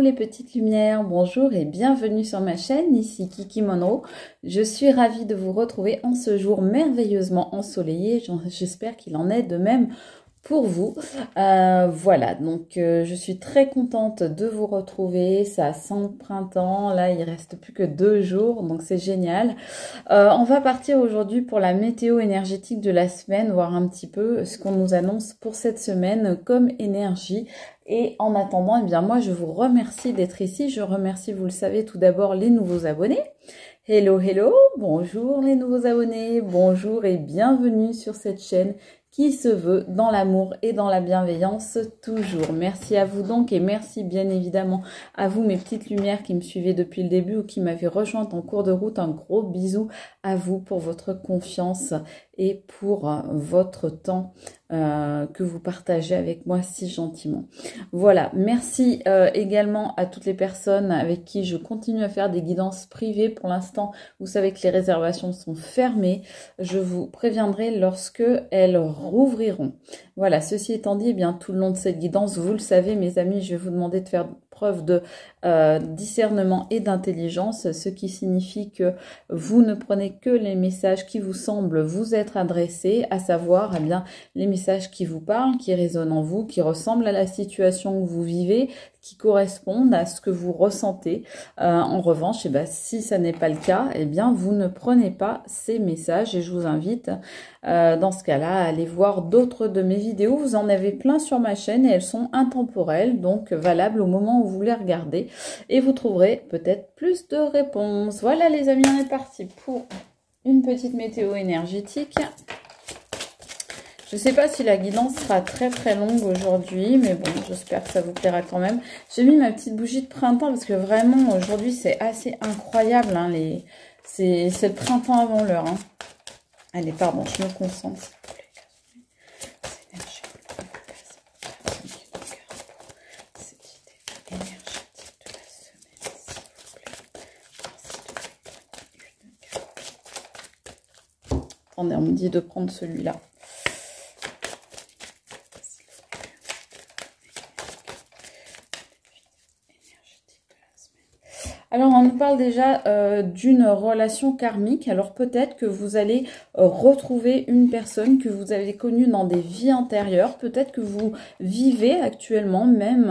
les petites lumières, bonjour et bienvenue sur ma chaîne, ici Kiki Monroe. Je suis ravie de vous retrouver en ce jour merveilleusement ensoleillé, j'espère qu'il en est de même pour vous. Voilà, donc je suis très contente de vous retrouver, ça sent le printemps, là il reste plus que 2 jours, donc c'est génial. On va partir aujourd'hui pour la météo énergétique de la semaine, voir un petit peu ce qu'on nous annonce pour cette semaine comme énergie. Et en attendant, eh bien moi je vous remercie d'être ici. Je remercie, vous le savez, tout d'abord les nouveaux abonnés. Hello, hello, bonjour les nouveaux abonnés, bonjour et bienvenue sur cette chaîne qui se veut dans l'amour et dans la bienveillance toujours. Merci à vous donc et merci bien évidemment à vous mes petites lumières qui me suivaient depuis le début ou qui m'avaient rejointe en cours de route. Un gros bisou à vous pour votre confiance et pour votre temps que vous partagez avec moi si gentiment. Voilà, merci également à toutes les personnes avec qui je continue à faire des guidances privées. Pour l'instant, vous savez que les réservations sont fermées. Je vous préviendrai lorsque elles rouvriront. Voilà, ceci étant dit, eh bien tout le long de cette guidance, vous le savez mes amis, je vais vous demander de faire preuve de discernement et d'intelligence, ce qui signifie que vous ne prenez que les messages qui vous semblent vous être adressés, à savoir eh bien, les messages qui vous parlent, qui résonnent en vous, qui ressemblent à la situation que vous vivez, qui correspondent à ce que vous ressentez. En revanche, eh bien, si ça n'est pas le cas, eh bien, vous ne prenez pas ces messages et je vous invite dans ce cas-là à aller voir d'autres de mes vidéos. Vous en avez plein sur ma chaîne et elles sont intemporelles, donc valables au moment où vous les regardez et vous trouverez peut-être plus de réponses. Voilà les amis, on est parti pour une petite météo énergétique. Je ne sais pas si la guidance sera très très longue aujourd'hui, mais bon, j'espère que ça vous plaira quand même. J'ai mis ma petite bougie de printemps parce que vraiment aujourd'hui c'est assez incroyable. Hein, c'est le printemps avant l'heure. Hein. Allez, pardon, je me concentre. Attendez, on me dit de prendre celui-là. Alors, on nous parle déjà d'une relation karmique. Alors, peut-être que vous allez retrouver une personne que vous avez connue dans des vies antérieures. Peut-être que vous vivez actuellement même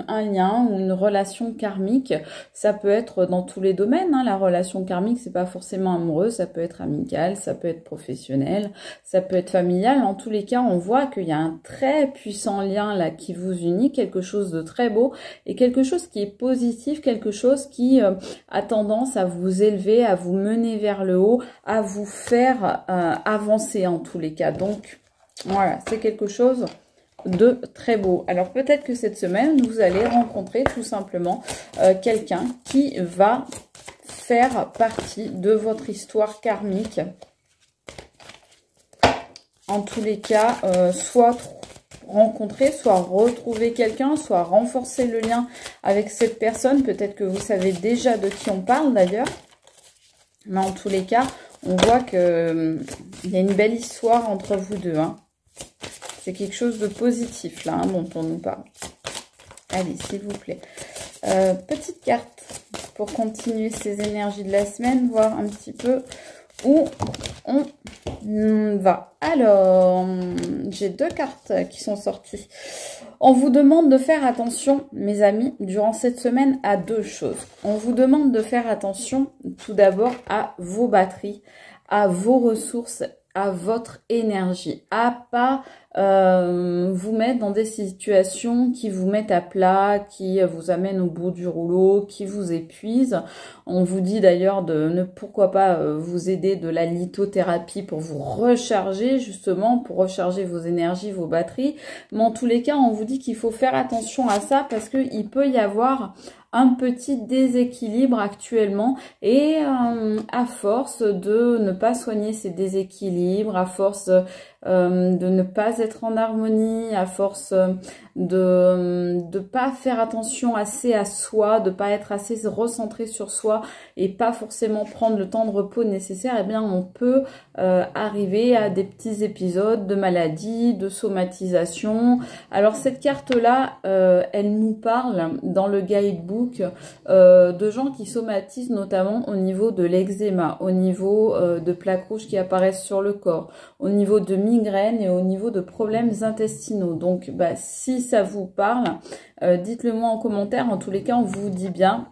un lien ou une relation karmique. Ça peut être dans tous les domaines. Hein. La relation karmique, c'est pas forcément amoureux. Ça peut être amical, ça peut être professionnel, ça peut être familial. En tous les cas, on voit qu'il y a un très puissant lien là qui vous unit. Quelque chose de très beau et quelque chose qui est positif, quelque chose qui a tendance à vous élever, à vous mener vers le haut, à vous faire avancer en tous les cas. Donc, voilà, c'est quelque chose de très beau. Alors, peut-être que cette semaine, vous allez rencontrer tout simplement quelqu'un qui va faire partie de votre histoire karmique. En tous les cas, soit rencontrer, soit retrouver quelqu'un, soit renforcer le lien avec cette personne. Peut-être que vous savez déjà de qui on parle d'ailleurs. Mais en tous les cas, on voit que il y a une belle histoire entre vous deux. Hein. C'est quelque chose de positif là hein, dont on nous parle. Allez, s'il vous plaît. Petite carte pour continuer ces énergies de la semaine, voir un petit peu où on va. Alors, j'ai 2 cartes qui sont sorties. On vous demande de faire attention, mes amis, durant cette semaine à 2 choses. On vous demande de faire attention tout d'abord à vos batteries, à vos ressources, à votre énergie, à pas vous mettre dans des situations qui vous mettent à plat, qui vous amènent au bout du rouleau, qui vous épuisent. On vous dit d'ailleurs de ne pourquoi pas vous aider de la lithothérapie pour vous recharger justement, pour recharger vos énergies, vos batteries. Mais en tous les cas, on vous dit qu'il faut faire attention à ça parce qu'il peut y avoir un petit déséquilibre actuellement et à force de ne pas soigner ces déséquilibres, à force de ne pas être en harmonie, à force de pas faire attention assez à soi, de pas être assez recentré sur soi et pas forcément prendre le temps de repos nécessaire, eh bien on peut arriver à des petits épisodes de maladie, de somatisation. Alors cette carte-là, elle nous parle dans le guidebook de gens qui somatisent notamment au niveau de l'eczéma, au niveau de plaques rouges qui apparaissent sur le corps, au niveau de migraines et au niveau de problèmes intestinaux. Donc si ça vous parle, dites-le moi en commentaire. En tous les cas, on vous dit bien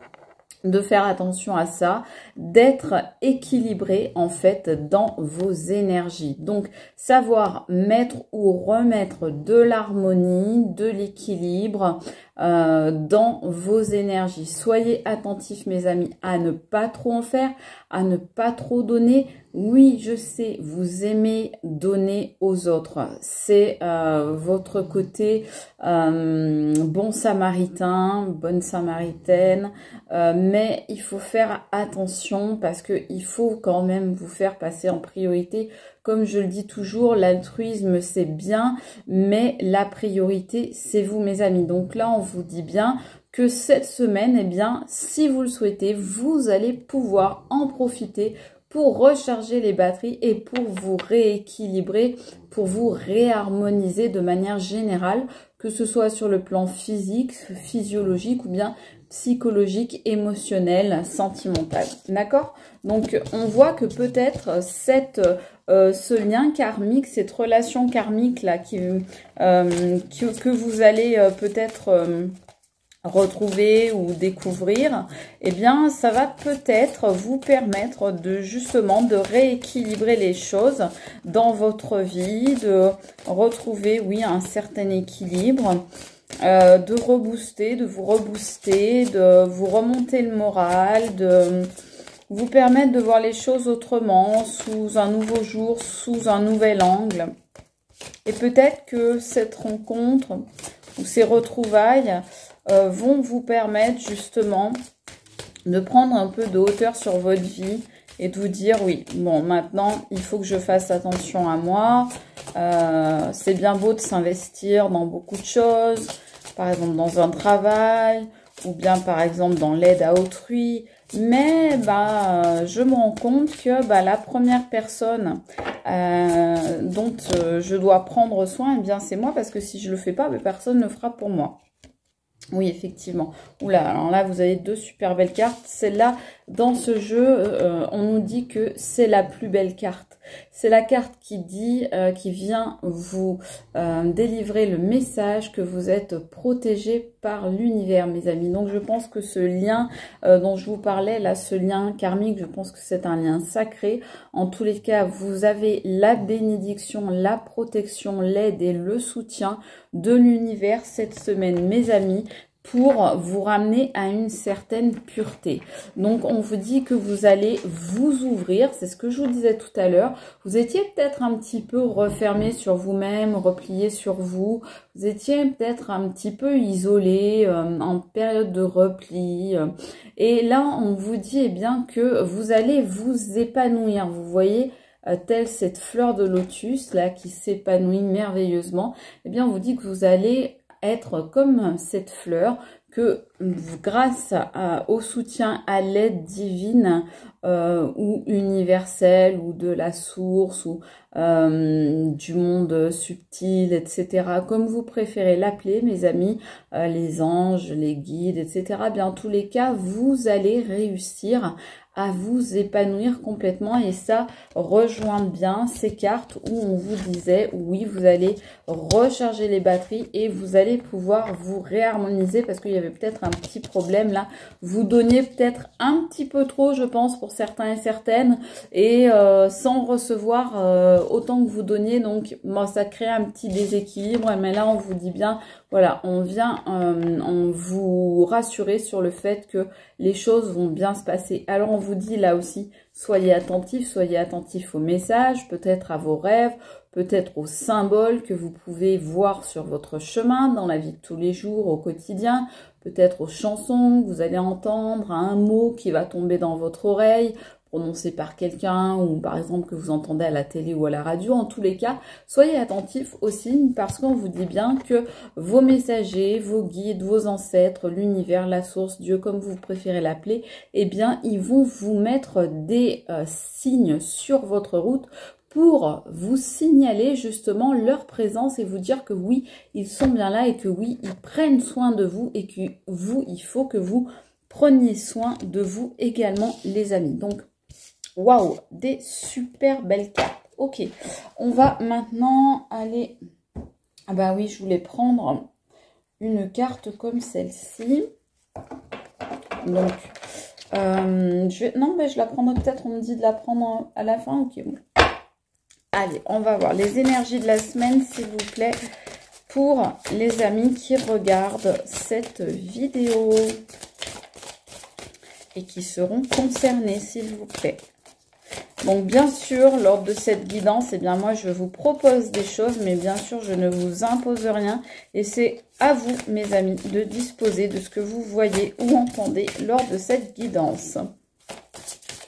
de faire attention à ça, d'être équilibré en fait dans vos énergies. Donc savoir mettre ou remettre de l'harmonie, de l'équilibre dans vos énergies. Soyez attentifs mes amis à ne pas trop en faire, à ne pas trop donner. Oui, je sais, vous aimez donner aux autres. C'est votre côté bon samaritain, bonne samaritaine, mais il faut faire attention parce qu'il faut quand même vous faire passer en priorité. Comme je le dis toujours, l'altruisme c'est bien, mais la priorité c'est vous mes amis. Donc là on vous dit bien que cette semaine, eh bien, si vous le souhaitez, vous allez pouvoir en profiter pour recharger les batteries et pour vous rééquilibrer, pour vous réharmoniser de manière générale, que ce soit sur le plan physique, physiologique ou bien psychologique, émotionnel, sentimental. D'accord? Donc, on voit que peut-être ce lien karmique, cette relation karmique là que vous allez peut-être retrouver ou découvrir, eh bien ça va peut-être vous permettre de justement de rééquilibrer les choses dans votre vie, de retrouver oui un certain équilibre, de rebooster, de vous rebooster, de vous remonter le moral, de vous permettre de voir les choses autrement, sous un nouveau jour, sous un nouvel angle. Et peut-être que cette rencontre ou ces retrouvailles vont vous permettre justement de prendre un peu de hauteur sur votre vie et de vous dire oui, bon maintenant il faut que je fasse attention à moi, c'est bien beau de s'investir dans beaucoup de choses, par exemple dans un travail ou bien par exemple dans l'aide à autrui, mais je me rends compte que la première personne dont je dois prendre soin, eh bien c'est moi, parce que si je le fais pas, personne ne le fera pour moi. Oui, effectivement. Oula, alors là, vous avez deux super belles cartes. Celle-là, dans ce jeu, on nous dit que c'est la plus belle carte. C'est la carte qui dit, qui vient vous délivrer le message que vous êtes protégé par l'univers, mes amis. Donc, je pense que ce lien dont je vous parlais, là, ce lien karmique, je pense que c'est un lien sacré. En tous les cas, vous avez la bénédiction, la protection, l'aide et le soutien de l'univers cette semaine, mes amis, pour vous ramener à une certaine pureté. Donc, on vous dit que vous allez vous ouvrir, c'est ce que je vous disais tout à l'heure. Vous étiez peut-être un petit peu refermé sur vous-même, replié sur vous. Vous étiez peut-être un petit peu isolé, en période de repli. Et là, on vous dit eh bien que vous allez vous épanouir. Vous voyez, telle cette fleur de lotus là qui s'épanouit merveilleusement. Eh bien, on vous dit que vous allez être comme cette fleur, que grâce au soutien, à l'aide divine ou universelle ou de la source ou du monde subtil, etc. Comme vous préférez l'appeler, mes amis, les anges, les guides, etc. Bien, en tous les cas, vous allez réussir à vous épanouir complètement, et ça rejoint bien ces cartes où on vous disait oui, vous allez recharger les batteries et vous allez pouvoir vous réharmoniser, parce qu'il y avait peut-être un petit problème là, vous donniez peut-être un petit peu trop, je pense, pour certains et certaines, et sans recevoir autant que vous donniez, donc ça crée un petit déséquilibre. Mais là on vous dit bien, voilà, on vient on vous rassurer sur le fait que les choses vont bien se passer. Alors on vous dit là aussi, soyez attentifs aux messages, peut-être à vos rêves, peut-être aux symboles que vous pouvez voir sur votre chemin dans la vie de tous les jours, au quotidien, peut-être aux chansons que vous allez entendre, à un mot qui va tomber dans votre oreille, prononcé par quelqu'un ou par exemple que vous entendez à la télé ou à la radio. En tous les cas, soyez attentifs aux signes parce qu'on vous dit bien que vos messagers, vos guides, vos ancêtres, l'univers, la source, Dieu, comme vous préférez l'appeler, eh bien, ils vont vous mettre des signes sur votre route pour vous signaler justement leur présence et vous dire que oui, ils sont bien là et que oui, ils prennent soin de vous et que vous, il faut que vous preniez soin de vous également, les amis. Donc, waouh, des super belles cartes. Ok, on va maintenant aller... Ah bah oui, je voulais prendre une carte comme celle-ci. Donc, non, mais je la prendrai peut-être, on me dit de la prendre à la fin. Ok, bon. Allez, on va voir les énergies de la semaine, s'il vous plaît, pour les amis qui regardent cette vidéo et qui seront concernés, s'il vous plaît. Donc, bien sûr, lors de cette guidance, eh bien, moi, je vous propose des choses, mais bien sûr, je ne vous impose rien. Et c'est à vous, mes amis, de disposer de ce que vous voyez ou entendez lors de cette guidance.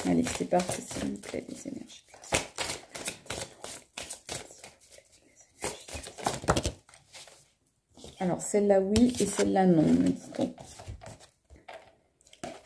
Allez, c'est parti, s'il vous plaît, les énergies. Alors, celle-là, oui, et celle-là, non, me dit-on.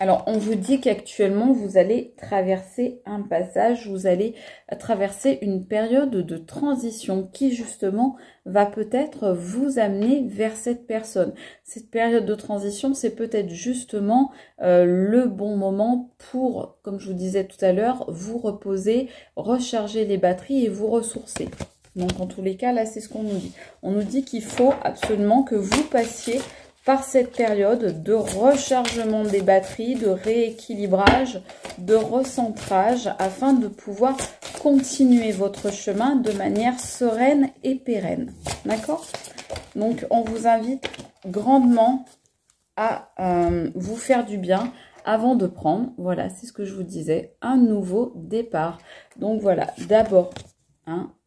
Alors, on vous dit qu'actuellement, vous allez traverser un passage, vous allez traverser une période de transition qui, justement, va peut-être vous amener vers cette personne. Cette période de transition, c'est peut-être justement le bon moment pour, comme je vous disais tout à l'heure, vous reposer, recharger les batteries et vous ressourcer. Donc, en tous les cas, là, c'est ce qu'on nous dit. On nous dit qu'il faut absolument que vous passiez par cette période de rechargement des batteries, de rééquilibrage, de recentrage, afin de pouvoir continuer votre chemin de manière sereine et pérenne. D'accord? Donc, on vous invite grandement à vous faire du bien avant de prendre, voilà, c'est ce que je vous disais, un nouveau départ. Donc, voilà, d'abord,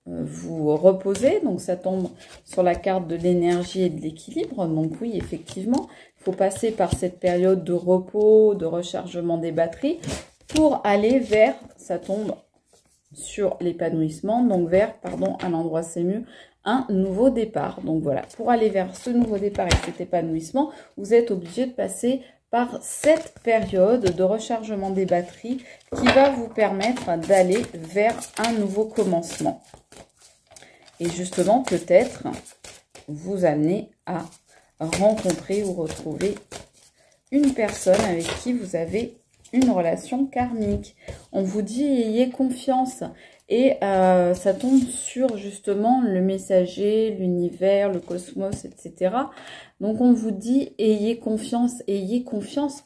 vous reposez, donc ça tombe sur la carte de l'énergie et de l'équilibre. Donc oui, effectivement, il faut passer par cette période de repos, de rechargement des batteries pour aller vers, ça tombe sur l'épanouissement, donc vers, pardon, un endroit c'est mieux, un nouveau départ. Donc voilà, pour aller vers ce nouveau départ et cet épanouissement, vous êtes obligé de passer par cette période de rechargement des batteries qui va vous permettre d'aller vers un nouveau commencement. Et justement, peut-être vous amener à rencontrer ou retrouver une personne avec qui vous avez une relation karmique. On vous dit ayez confiance. Et ça tombe sur justement le messager, l'univers, le cosmos, etc. Donc on vous dit ayez confiance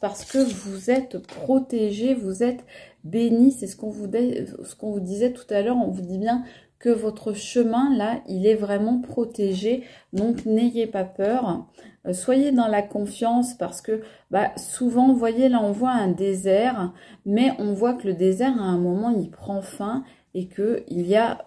parce que vous êtes protégé, vous êtes béni. C'est ce qu'on vous disait tout à l'heure. On vous dit bien que votre chemin, là, il est vraiment protégé. Donc, n'ayez pas peur. Soyez dans la confiance parce que souvent, vous voyez, là, on voit un désert, mais on voit que le désert, à un moment, il prend fin et qu'il y a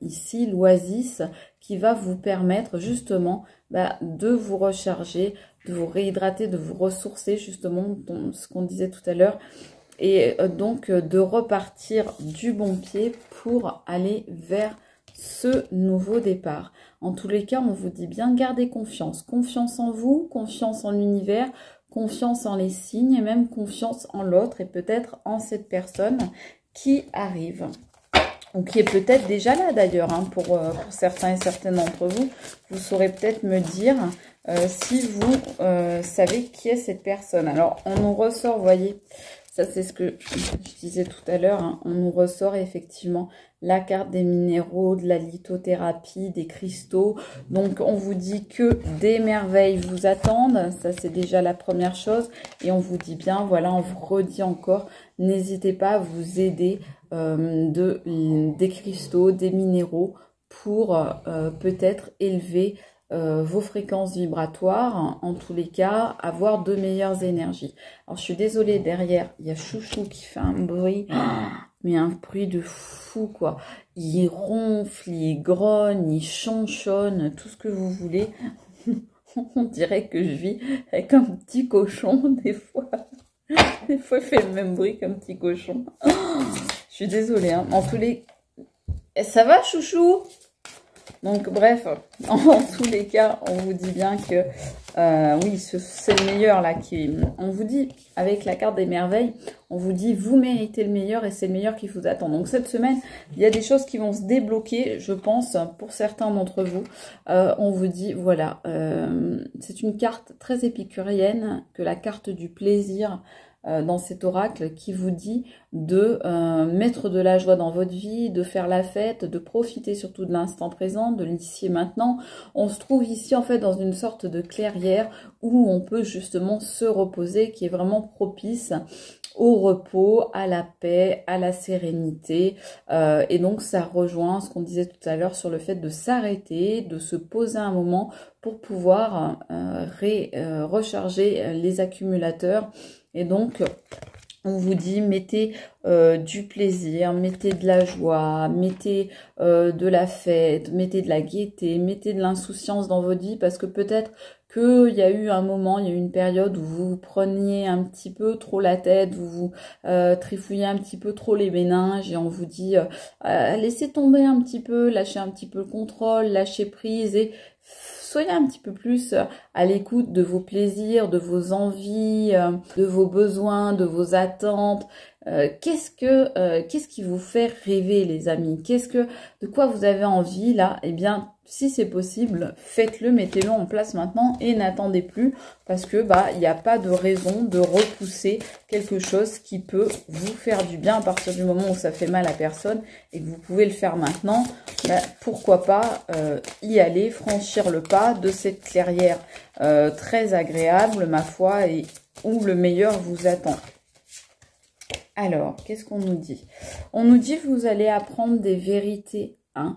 ici l'oasis qui va vous permettre justement de vous recharger, de vous réhydrater, de vous ressourcer, justement, ce qu'on disait tout à l'heure. Et donc de repartir du bon pied pour aller vers ce nouveau départ. En tous les cas, on vous dit bien gardez confiance. Confiance en vous, confiance en l'univers, confiance en les signes et même confiance en l'autre et peut-être en cette personne qui arrive. Ou qui est peut-être déjà là d'ailleurs, pour certains et certaines d'entre vous. Vous saurez peut-être me dire si vous savez qui est cette personne. Alors, on nous ressort, vous voyez... Ça, c'est ce que je disais tout à l'heure. On nous ressort effectivement la carte des minéraux, de la lithothérapie, des cristaux. Donc, on vous dit que des merveilles vous attendent. Ça, c'est déjà la première chose. Et on vous dit bien, voilà, on vous redit encore, n'hésitez pas à vous aider des cristaux, des minéraux pour peut-être élever vos fréquences vibratoires, en tous les cas, avoir de meilleures énergies. Alors, je suis désolée, derrière, il y a Chouchou qui fait un bruit, mais un bruit de fou, quoi. Il ronfle, il grogne, il chanchonne, tout ce que vous voulez. On dirait que je vis avec un petit cochon, des fois. Des fois, il fait le même bruit qu'un petit cochon. Je suis désolée, hein. En tous les... Ça va, chouchou? Donc, bref, en tous les cas, on vous dit bien que... oui, c'est le meilleur, là. On vous dit, avec la carte des merveilles, on vous dit, vous méritez le meilleur et c'est le meilleur qui vous attend. Donc, cette semaine, il y a des choses qui vont se débloquer, je pense, pour certains d'entre vous. On vous dit, voilà, c'est une carte très épicurienne, que la carte du plaisir... dans cet oracle qui vous dit de mettre de la joie dans votre vie, de faire la fête, de profiter surtout de l'instant présent, de l'ici et maintenant. On se trouve ici en fait dans une sorte de clairière où on peut justement se reposer, qui est vraiment propice au repos, à la paix, à la sérénité. Et donc ça rejoint ce qu'on disait tout à l'heure sur le fait de s'arrêter, de se poser un moment pour pouvoir recharger les accumulateurs. Et donc, on vous dit, mettez du plaisir, mettez de la joie, mettez de la fête, mettez de la gaieté, mettez de l'insouciance dans votre vie, parce que peut-être qu'il y a eu un moment, il y a eu une période où vous preniez un petit peu trop la tête, vous vous trifouillez un petit peu trop les méninges, et on vous dit, laissez tomber un petit peu, lâchez un petit peu le contrôle, lâchez prise, et soyez un petit peu plus à l'écoute de vos plaisirs, de vos envies, de vos besoins, de vos attentes. Qu'est-ce qui vous fait rêver, les amis? De quoi vous avez envie là? Eh bien, si c'est possible, faites-le, mettez-le en place maintenant et n'attendez plus, parce que il n'y a pas de raison de repousser quelque chose qui peut vous faire du bien à partir du moment où ça fait mal à personne et que vous pouvez le faire maintenant. Pourquoi pas y aller, franchir le pas de cette clairière très agréable, ma foi, et où le meilleur vous attend. Alors, qu'est-ce qu'on nous dit? On nous dit que vous allez apprendre des vérités. Hein.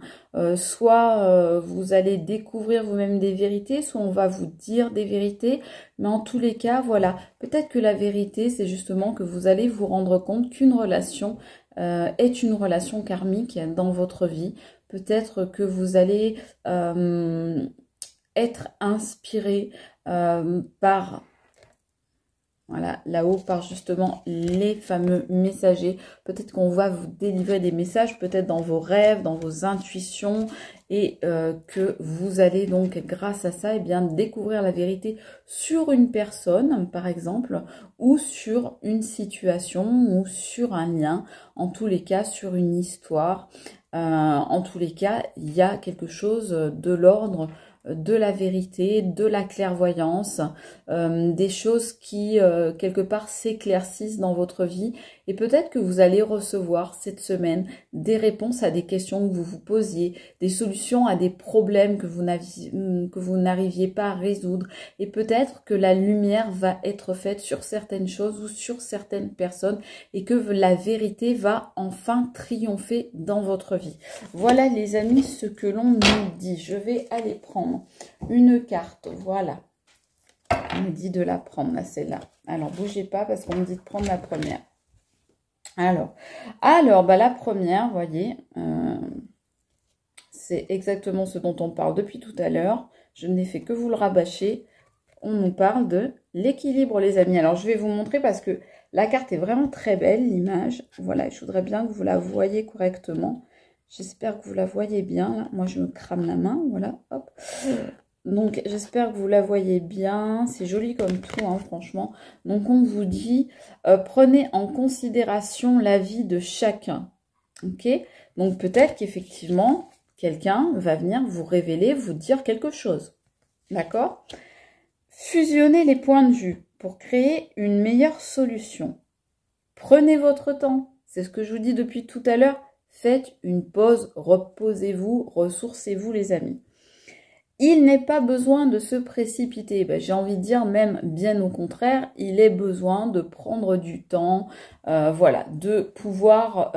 Soit vous allez découvrir vous-même des vérités, soit on va vous dire des vérités. Mais en tous les cas, voilà, peut-être que la vérité, c'est justement que vous allez vous rendre compte qu'une relation est une relation karmique dans votre vie. Peut-être que vous allez être inspiré par... Voilà, là-haut par justement les fameux messagers. Peut-être qu'on va vous délivrer des messages, peut-être dans vos rêves, dans vos intuitions, et que vous allez donc, grâce à ça, découvrir la vérité sur une personne, par exemple, ou sur une situation, ou sur un lien, en tous les cas, sur une histoire. En tous les cas, il y a quelque chose de l'ordre de la vérité, de la clairvoyance, des choses qui, quelque part, s'éclaircissent dans votre vie. Et peut-être que vous allez recevoir cette semaine des réponses à des questions que vous vous posiez, des solutions à des problèmes que vous n'arriviez pas à résoudre. Et peut-être que la lumière va être faite sur certaines choses ou sur certaines personnes et que la vérité va enfin triompher dans votre vie. Voilà les amis ce que l'on nous dit. Je vais aller prendre une carte, voilà. On me dit de la prendre, là, celle-là. Alors, bougez pas parce qu'on me dit de prendre la première. Alors la première, vous voyez, c'est exactement ce dont on parle depuis tout à l'heure. Je n'ai fait que vous le rabâcher. On nous parle de l'équilibre, les amis. Alors, je vais vous montrer parce que la carte est vraiment très belle, l'image. Voilà, je voudrais bien que vous la voyez correctement. J'espère que vous la voyez bien. Là. Moi, je me crame la main, voilà, hop. Donc, j'espère que vous la voyez bien. C'est joli comme tout, hein, franchement. Donc, on vous dit, prenez en considération la vie de chacun. Ok? Donc, peut-être qu'effectivement, quelqu'un va venir vous révéler, vous dire quelque chose. D'accord? Fusionnez les points de vue pour créer une meilleure solution. Prenez votre temps. C'est ce que je vous dis depuis tout à l'heure. Faites une pause, reposez-vous, ressourcez-vous, les amis. Il n'est pas besoin de se précipiter. J'ai envie de dire même bien au contraire, il est besoin de prendre du temps, voilà, de pouvoir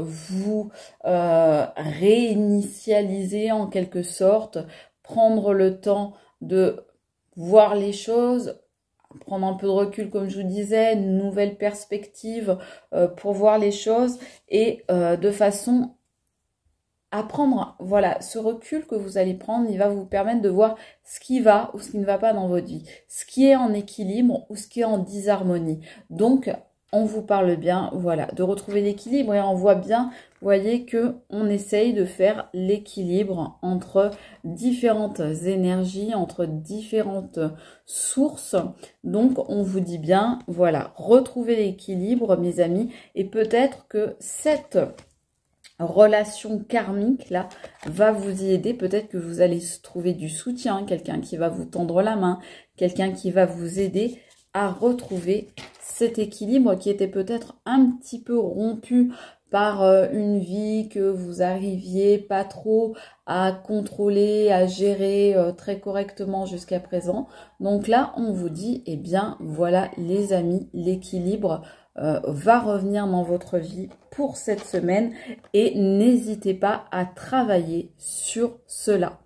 vous réinitialiser en quelque sorte, prendre le temps de voir les choses, prendre un peu de recul comme je vous disais, une nouvelle perspective pour voir les choses et de façon à prendre, voilà, ce recul que vous allez prendre, il va vous permettre de voir ce qui va ou ce qui ne va pas dans votre vie, ce qui est en équilibre ou ce qui est en disharmonie. Donc, on vous parle bien, voilà, de retrouver l'équilibre et on voit bien, vous voyez, que on essaye de faire l'équilibre entre différentes énergies, entre différentes sources. Donc, on vous dit bien, voilà, retrouvez l'équilibre, mes amis, et peut-être que cette relation karmique là va vous y aider. Peut-être que vous allez trouver du soutien, quelqu'un qui va vous tendre la main, quelqu'un qui va vous aider à retrouver cet équilibre qui était peut-être un petit peu rompu par une vie que vous arriviez pas trop à contrôler, à gérer très correctement jusqu'à présent. Donc là, on vous dit, eh bien, voilà les amis, l'équilibre va revenir dans votre vie pour cette semaine et n'hésitez pas à travailler sur cela.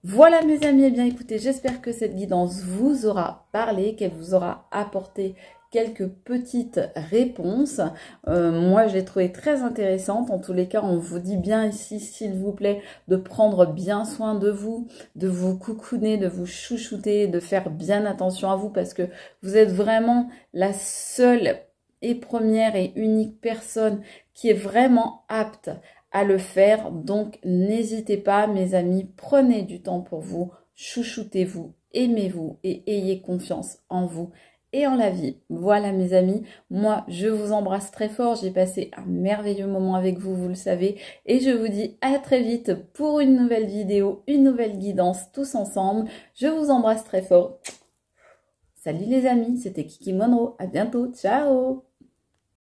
Voilà mes amis, eh bien écoutez, j'espère que cette guidance vous aura parlé, qu'elle vous aura apporté quelques petites réponses. Moi, je l'ai trouvée très intéressante. En tous les cas, on vous dit bien ici, s'il vous plaît, de prendre bien soin de vous coucouner, de vous chouchouter, de faire bien attention à vous parce que vous êtes vraiment la seule et première et unique personne qui est vraiment apte à le faire. Donc, n'hésitez pas, mes amis, prenez du temps pour vous, chouchoutez-vous, aimez-vous et ayez confiance en vous et en la vie. Voilà, mes amis, moi, je vous embrasse très fort. J'ai passé un merveilleux moment avec vous, vous le savez. Et je vous dis à très vite pour une nouvelle vidéo, une nouvelle guidance, tous ensemble. Je vous embrasse très fort. Salut les amis, c'était Kiki Monroe. À bientôt. Ciao!